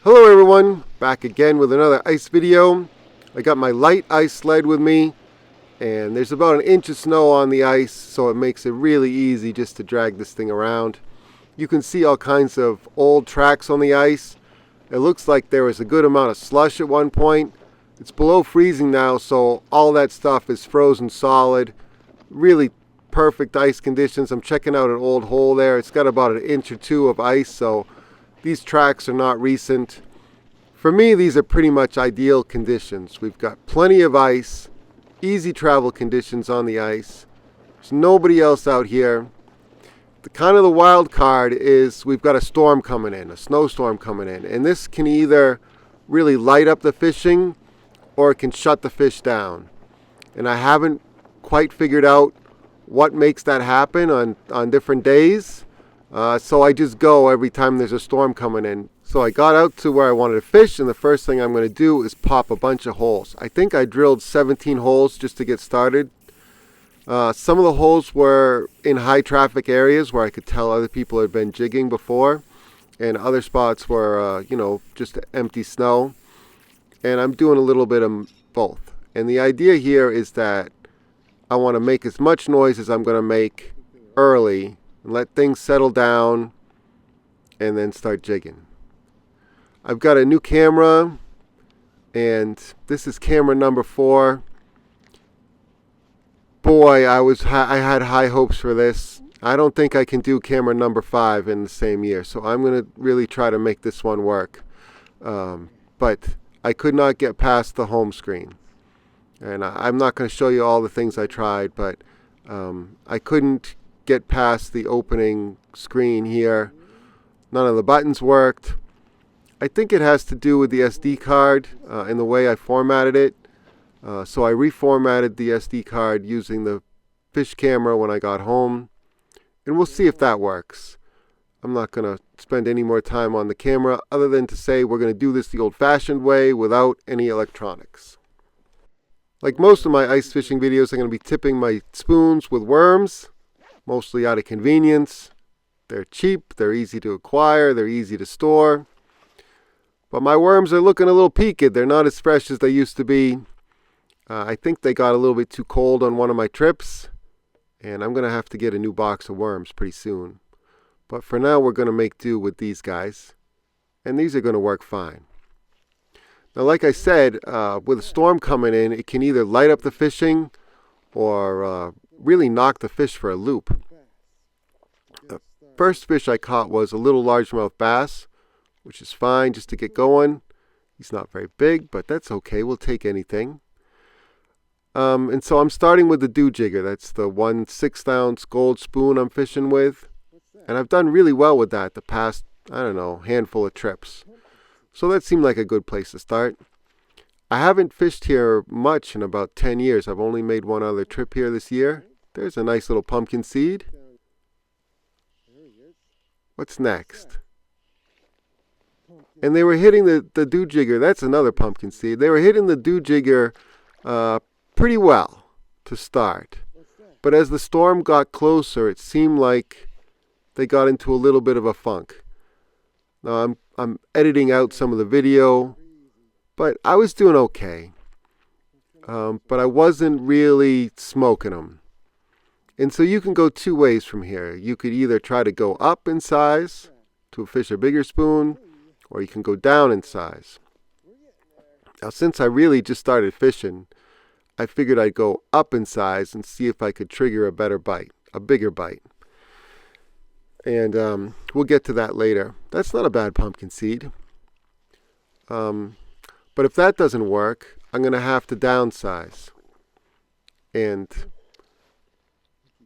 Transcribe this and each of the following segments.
Hello everyone, back again with another ice video. I got my light ice sled with me, and there's about an inch of snow on the ice, so it makes it really easy just to drag this thing around. You can see all kinds of old tracks on the ice. It looks like there was a good amount of slush at one point. It's below freezing now, so all that stuff is frozen solid. Really perfect ice conditions. I'm checking out an old hole there. It's got about an inch or two of ice, so these tracks are not recent. For me, these are pretty much ideal conditions. We've got plenty of ice, easy travel conditions on the ice. There's nobody else out here. The wild card is we've got a storm coming in, a snowstorm coming in, and this can either really light up the fishing or it can shut the fish down. And I haven't quite figured out what makes that happen on different days. So I just go every time there's a storm coming in. So I got out to where I wanted to fish, and the first thing I'm going to do is pop a bunch of holes. I think I drilled 17 holes just to get started. Some of the holes were in high traffic areas where I could tell other people had been jigging before, and other spots were, just empty snow. And I'm doing a little bit of both. And the idea here is that I want to make as much noise as I'm going to make early, and let things settle down, and then start jigging. I've got a new camera, and this is camera number 4. Boy, I had high hopes for this. I don't think I can do camera number 5 in the same year, so I'm going to really try to make this one work. But I could not get past the home screen. And I'm not going to show you all the things I tried, but I couldn't get past the opening screen here. None of the buttons worked. I think it has to do with the SD card and the way I formatted it. So I reformatted the SD card using the fish camera when I got home, and we'll see if that works. I'm not going to spend any more time on the camera other than to say we're going to do this the old-fashioned way without any electronics. Like most of my ice fishing videos, I'm going to be tipping my spoons with worms, mostly out of convenience. They're cheap, they're easy to acquire, they're easy to store. But my worms are looking a little peaked. They're not as fresh as they used to be. I think they got a little bit too cold on one of my trips, and I'm going to have to get a new box of worms pretty soon. But for now, we're going to make do with these guys, and these are going to work fine. Now, like I said, with a storm coming in, it can either light up the fishing or really knock the fish for a loop. The first fish I caught was a little largemouth bass, which is fine just to get going. He's not very big, but that's okay. We'll take anything. And so I'm starting with the dew jigger. That's the 1 6-ounce gold spoon I'm fishing with. And I've done really well with that the past, handful of trips. So that seemed like a good place to start. I haven't fished here much in about 10 years. I've only made one other trip here this year. There's a nice little pumpkin seed. What's next? And they were hitting the dew jigger. That's another pumpkin seed. They were hitting the dew jigger pretty well to start. But as the storm got closer, it seemed like they got into a little bit of a funk. Now I'm editing out some of the video, but I was doing okay. But I wasn't really smoking them. And so you can go two ways from here. You could either try to go up in size to fish a bigger spoon, or you can go down in size. Now, since I really just started fishing, I figured I'd go up in size and see if I could trigger a better bite, a bigger bite. And we'll get to that later. That's not a bad pumpkin seed. But if that doesn't work, I'm going to have to downsize. And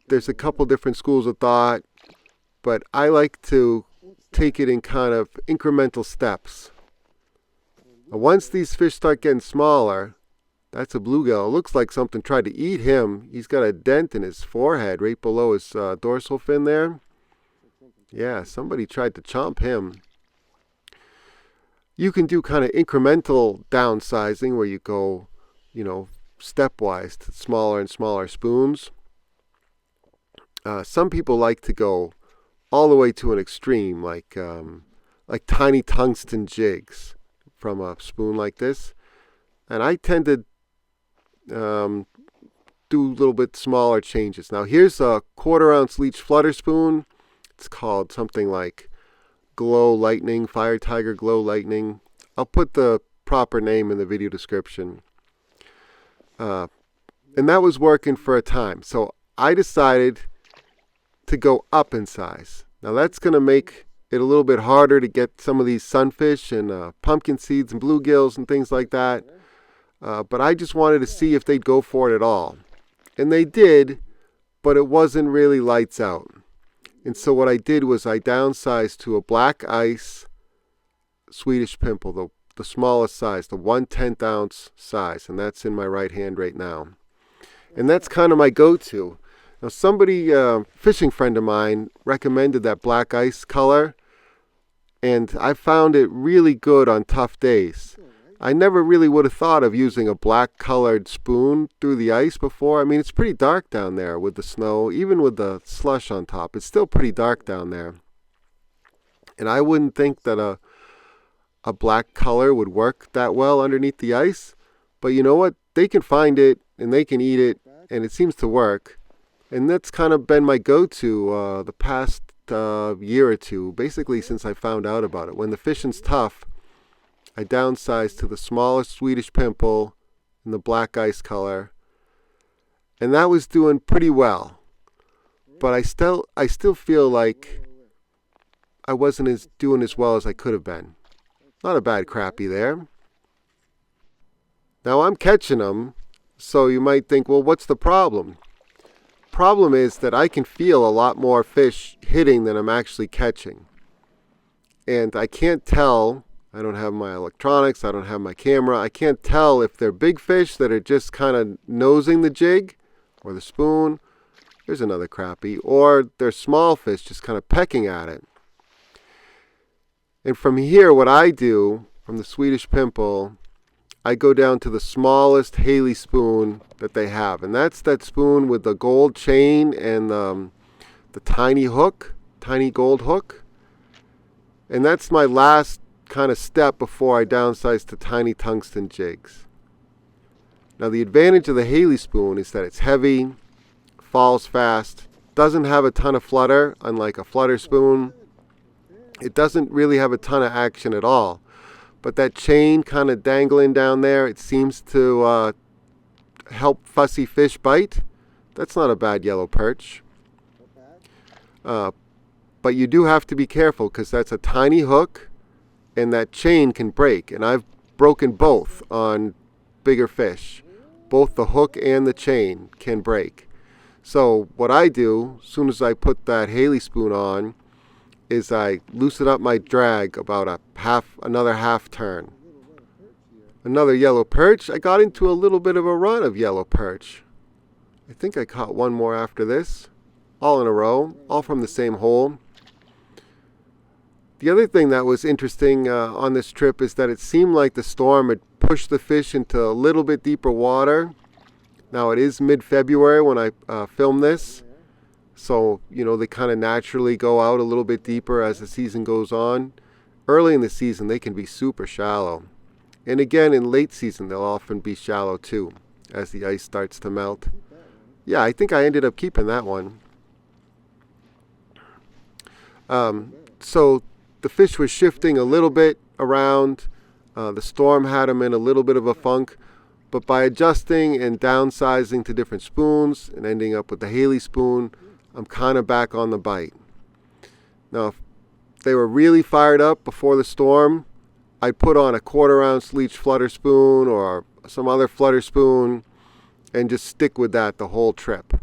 there's a couple different schools of thought, but I like to take it in kind of incremental steps. Now, once these fish start getting smaller, that's a bluegill. It looks like something tried to eat him. He's got a dent in his forehead right below his dorsal fin there. Yeah, somebody tried to chomp him. You can do kind of incremental downsizing where you go, stepwise to smaller and smaller spoons. Some people like to go all the way to an extreme, like like tiny tungsten jigs from a spoon like this. And I tend to do a little bit smaller changes. Now here's a 1/4 ounce leech flutter spoon. It's called something like Glow Lightning, Fire Tiger Glow Lightning. I'll put the proper name in the video description. And that was working for a time. So I decided to go up in size. Now that's going to make it a little bit harder to get some of these sunfish and pumpkin seeds and bluegills and things like that. But I just wanted to see if they'd go for it at all. And they did, but it wasn't really lights out. And so what I did was I downsized to a black ice Swedish pimple, the smallest size, the 1/10 ounce size. And that's in my right hand right now. And that's kind of my go-to. Now somebody, fishing friend of mine, recommended that black ice color. And I found it really good on tough days. I never really would have thought of using a black colored spoon through the ice before. I mean, it's pretty dark down there with the snow, even with the slush on top. It's still pretty dark down there. And I wouldn't think that a black color would work that well underneath the ice. But you know what? They can find it and they can eat it, and it seems to work. And that's kind of been my go-to the past year or two, basically since I found out about it. When the fishing's tough, I downsized to the smallest Swedish pimple in the black ice color, and that was doing pretty well. But I still feel like I wasn't doing as well as I could have been. Not a bad crappie there. Now I'm catching them, so you might think, well, what's the problem? Problem is that I can feel a lot more fish hitting than I'm actually catching. And I can't tell. I don't have my electronics, I don't have my camera. I can't tell if they're big fish that are just kind of nosing the jig or the spoon. There's another crappie. Or they're small fish just kind of pecking at it. And from here, what I do, from the Swedish pimple, I go down to the smallest Haley spoon that they have. And that's that spoon with the gold chain and the tiny hook, tiny gold hook. And that's my last kind of step before I downsize to tiny tungsten jigs. Now the advantage of the Haley spoon is that it's heavy, falls fast, doesn't have a ton of flutter, unlike a flutter spoon. It doesn't really have a ton of action at all. But that chain kind of dangling down there, it seems to help fussy fish bite. That's not a bad yellow perch. But you do have to be careful because that's a tiny hook. And that chain can break, and I've broken both on bigger fish. Both the hook and the chain can break. So what I do, as soon as I put that Haley spoon on, is I loosen up my drag about another half turn. Another yellow perch. I got into a little bit of a run of yellow perch. I think I caught one more after this, all in a row, all from the same hole. The other thing that was interesting on this trip is that it seemed like the storm had pushed the fish into a little bit deeper water. Now it is mid-February when I film this, so you know they kind of naturally go out a little bit deeper as the season goes on. Early in the season they can be super shallow, and again in late season they'll often be shallow too as the ice starts to melt. Yeah, I think I ended up keeping that one. So the fish was shifting a little bit around. The storm had them in a little bit of a funk. But by adjusting and downsizing to different spoons and ending up with the Haley spoon, I'm kind of back on the bite. Now, if they were really fired up before the storm, I'd put on a 1/4 ounce leech flutter spoon or some other flutter spoon and just stick with that the whole trip.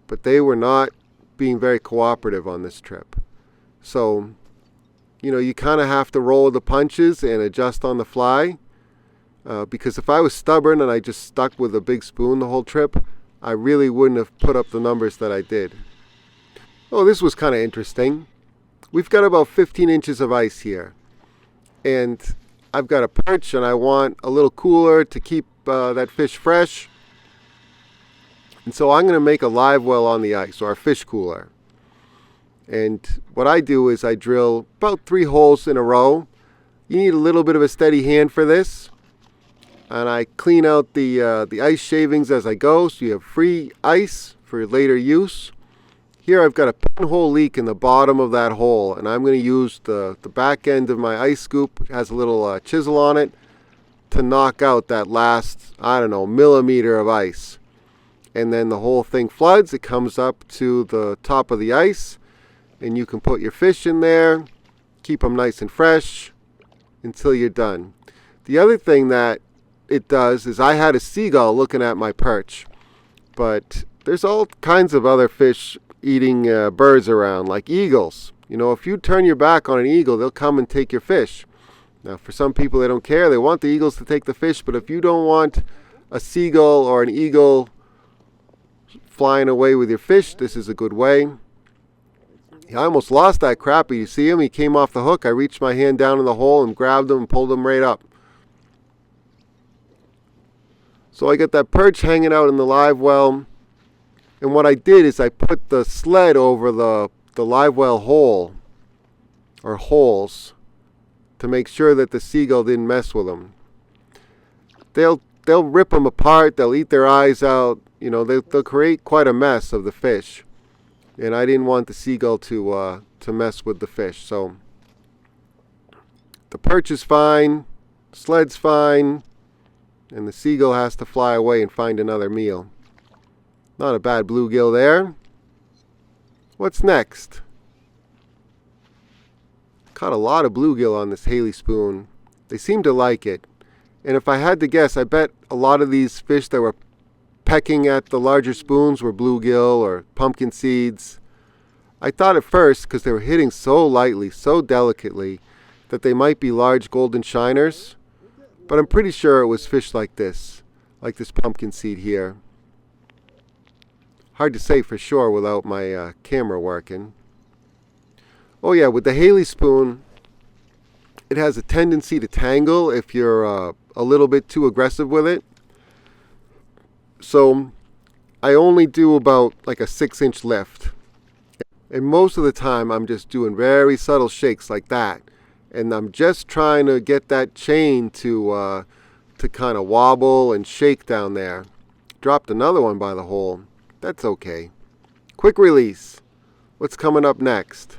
But they were not being very cooperative on this trip. So, you know, you kind of have to roll the punches and adjust on the fly. Because if I was stubborn and I just stuck with a big spoon the whole trip, I really wouldn't have put up the numbers that I did. Oh, this was kind of interesting. We've got about 15 inches of ice here. And I've got a perch and I want a little cooler to keep that fish fresh. And so I'm going to make a live well on the ice, or a fish cooler. And what I do is I drill about 3 holes in a row. You need a little bit of a steady hand for this. And I clean out the ice shavings as I go, so you have free ice for later use. Here I've got a pinhole leak in the bottom of that hole, and I'm going to use the back end of my ice scoop. It has a little chisel on it to knock out that last, I don't know, millimeter of ice. And then the whole thing floods. It comes up to the top of the ice, and you can put your fish in there, keep them nice and fresh until you're done. The other thing that it does is I had a seagull looking at my perch, but there's all kinds of other fish eating birds around, like eagles. You know, if you turn your back on an eagle, they'll come and take your fish. Now, for some people, they don't care. They want the eagles to take the fish, but if you don't want a seagull or an eagle flying away with your fish, this is a good way. I almost lost that crappie. You see him? He came off the hook. I reached my hand down in the hole and grabbed him and pulled him right up. So I got that perch hanging out in the live well, and what I did is I put the sled over the live well hole, or holes, to make sure that the seagull didn't mess with them. They'll rip them apart, they'll eat their eyes out, you know, they'll create quite a mess of the fish. And I didn't want the seagull to mess with the fish. So the perch is fine, sled's fine, and the seagull has to fly away and find another meal. Not a bad bluegill there. What's next? Caught a lot of bluegill on this Haley spoon. They seem to like it. And if I had to guess, I bet a lot of these fish that were pecking at the larger spoons were bluegill or pumpkin seeds. I thought at first, because they were hitting so lightly, so delicately, that they might be large golden shiners. But I'm pretty sure it was fish like this pumpkin seed here. Hard to say for sure without my camera working. Oh yeah, with the Haley spoon, it has a tendency to tangle if you're a little bit too aggressive with it. So I only do about like a 6-inch lift. And most of the time I'm just doing very subtle shakes like that. And I'm just trying to get that chain to kind of wobble and shake down there. Dropped another one by the hole. That's okay. Quick release. What's coming up next?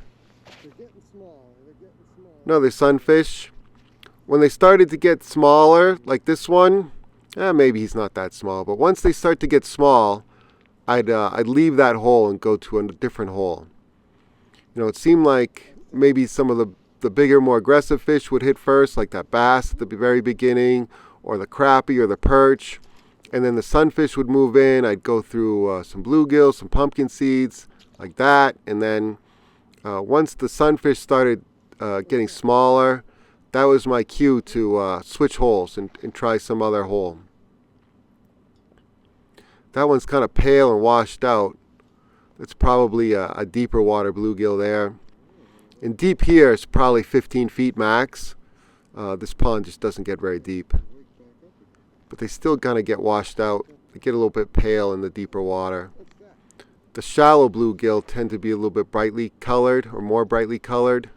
They're getting small. Another sunfish. When they started to get smaller, like this one, maybe he's not that small, but once they start to get small, I'd leave that hole and go to a different hole. You know, it seemed like maybe some of the bigger, more aggressive fish would hit first, like that bass at the very beginning, or the crappie or the perch, and then the sunfish would move in. I'd go through some bluegill, some pumpkin seeds, like that, and then once the sunfish started getting smaller, that was my cue to switch holes and try some other hole. That one's kind of pale and washed out. It's probably a deeper water bluegill there. And deep here is probably 15 feet max. This pond just doesn't get very deep. But they still kind of get washed out. They get a little bit pale in the deeper water. The shallow bluegill tend to be a little bit brightly colored or more brightly colored.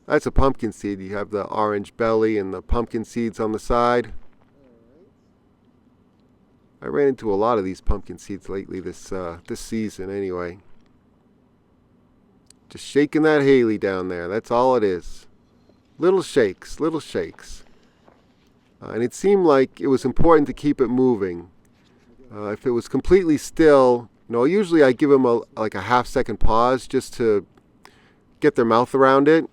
That's a pumpkin seed. You have the orange belly and the pumpkin seeds on the side. I ran into a lot of these pumpkin seeds lately this season anyway. Just shaking that Haley down there. That's all it is. Little shakes, little shakes. And it seemed like it was important to keep it moving. If it was completely still, you know, usually I give them like a half-second pause just to get their mouth around it.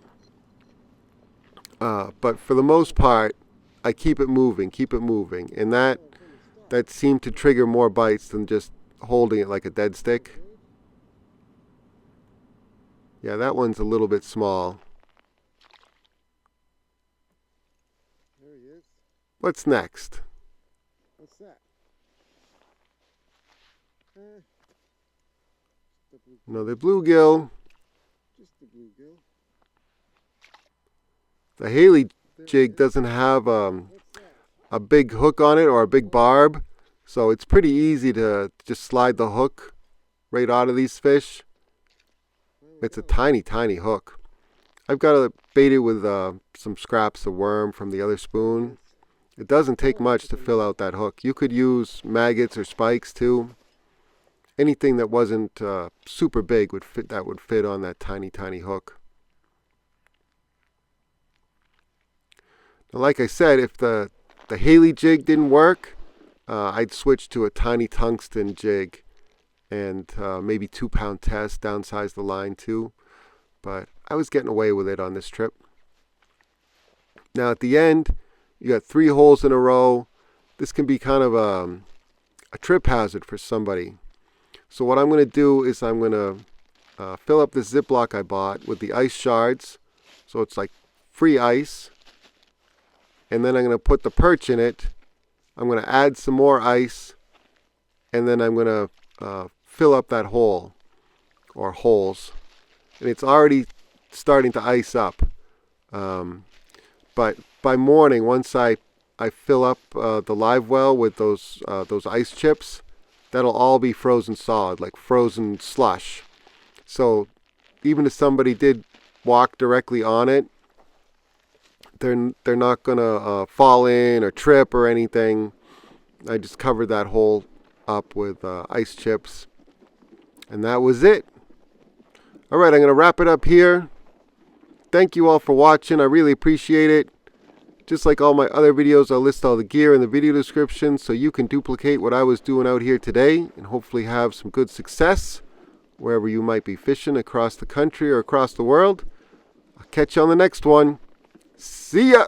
But for the most part, I keep it moving, and that seemed to trigger more bites than just holding it like a dead stick. Yeah, that one's a little bit small. There he is. What's next? What's that? Another bluegill. Just the bluegill. The Haley jig doesn't have a big hook on it or a big barb, so it's pretty easy to just slide the hook right out of these fish. Well, It's a tiny, tiny hook. I've got it baited with some scraps of worm from the other spoon. It doesn't take much to fill out that hook. You could use maggots or spikes too. Anything that wasn't super big would fit on that tiny, tiny hook. Now, like I said, if the Haley jig didn't work, I'd switch to a tiny tungsten jig and maybe 2-pound test, downsize the line too. But I was getting away with it on this trip. Now at the end, you got 3 holes in a row. This can be kind of a trip hazard for somebody. So what I'm going to do is I'm going to fill up this Ziploc I bought with the ice shards. So it's like free ice. And then I'm going to put the perch in it. I'm going to add some more ice. And then I'm going to fill up that hole or holes. And it's already starting to ice up. But by morning, once I fill up the live well with those ice chips, that'll all be frozen solid, like frozen slush. So even if somebody did walk directly on it, they're not gonna fall in or trip or anything. I just covered that hole up with ice chips, and that was it. All right, I'm gonna wrap it up here. Thank you all for watching. I really appreciate it. Just like all my other videos, I'll list all the gear in the video description so you can duplicate what I was doing out here today and hopefully have some good success wherever you might be fishing across the country or across the world. I'll catch you on the next one. See ya!